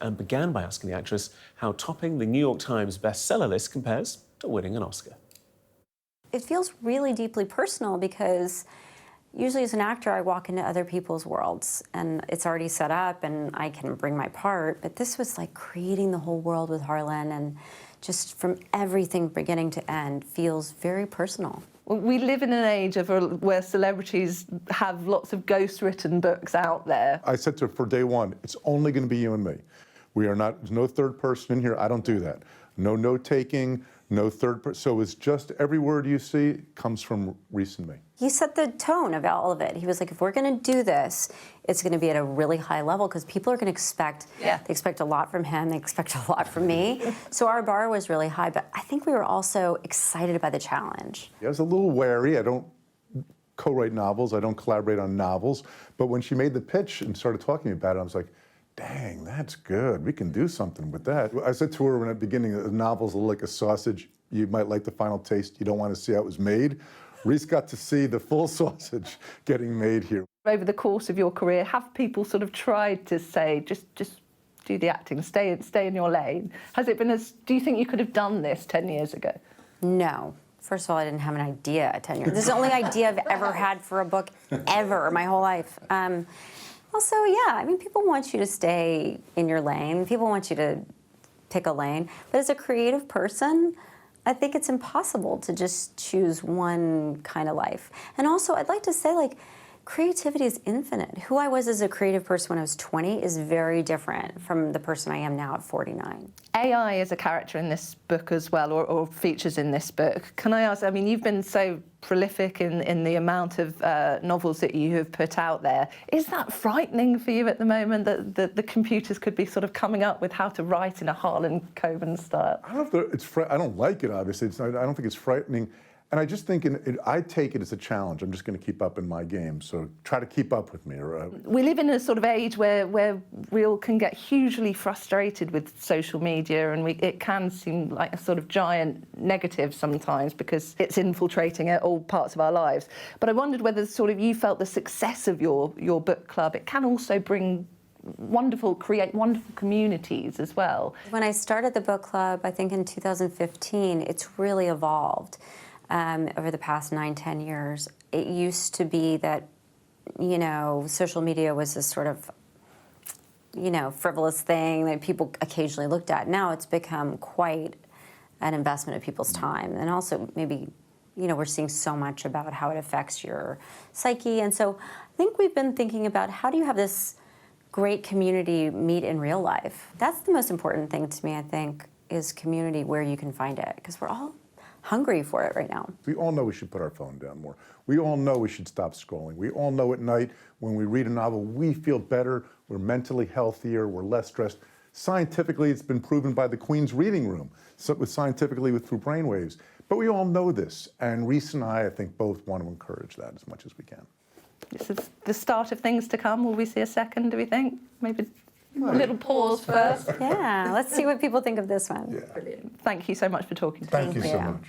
and began by asking the actress how topping the New York Times bestseller list compares to winning an Oscar. It feels really deeply personal because usually as an actor, I walk into other people's worlds and it's already set up and I can bring my part, but this was like creating the whole world with Harlan, and just from everything beginning to end feels very personal. We live in an age where celebrities have lots of ghost-written books out there. I said to her for day one, it's only going to be you and me. We are not, there's no third person in here. I don't do that. No note-taking, no third person. So it's just every word you see comes from Reese and me. He set the tone of all of it. He was like, if we're going to do this, it's going to be at a really high level because people are going to expect, they expect a lot from him, they expect a lot from me. So our bar was really high, but I think we were also excited by the challenge. I was a little wary. I don't co-write novels. I don't collaborate on novels. But when she made the pitch and started talking about it, I was like, dang, that's good. We can do something with that. I said to her in the beginning, the novel's like a sausage. You might like the final taste. You don't want to see how it was made. Reese got to see the full sausage getting made here. Over the course of your career, have people sort of tried to say, just do the acting, stay in your lane? Has it been do you think you could have done this 10 years ago? No. First of all, I didn't have an idea at 10 years. This is the only idea I've ever had for a book ever, my whole life. Also, yeah, I mean, people want you to stay in your lane. People want you to pick a lane. But as a creative person, I think it's impossible to just choose one kind of life. And also, I'd like to say, like, creativity is infinite. Who I was as a creative person when I was 20 is very different from the person I am now at 49. AI is a character in this book as well, or features in this book. Can I ask, I mean, you've been so prolific in the amount of novels that you have put out there. Is that frightening for you at the moment, that the computers could be sort of coming up with how to write in a Harlan Coben style? I don't know if I don't like it, obviously. I don't think it's frightening. And I just think I take it as a challenge. I'm just going to keep up in my game. So try to keep up with me. We live in a sort of age where we all can get hugely frustrated with social media, and it can seem like a sort of giant negative sometimes because it's infiltrating all parts of our lives. But I wondered whether sort of you felt the success of your book club, it can also bring create wonderful communities as well. When I started the book club, I think in 2015, it's really evolved. Over the past 9-10 years. It used to be that, you know, social media was this sort of, you know, frivolous thing that people occasionally looked at. Now it's become quite an investment of people's time. And also maybe, you know, we're seeing so much about how it affects your psyche. And so I think we've been thinking about how do you have this great community meet in real life? That's the most important thing to me, I think, is community where you can find it. Because we're all hungry for it right now. We all know we should put our phone down more. We all know we should stop scrolling. We all know at night when we read a novel, we feel better, we're mentally healthier, we're less stressed. Scientifically, it's been proven by the Queen's reading room, scientifically through brainwaves. But we all know this, and Reese and I think, both want to encourage that as much as we can. This is the start of things to come. Will we see a second, do we think? Maybe a little pause first. Yeah, let's see what people think of this one. Yeah. Brilliant. Thank you so much for talking to us. Thank you so much.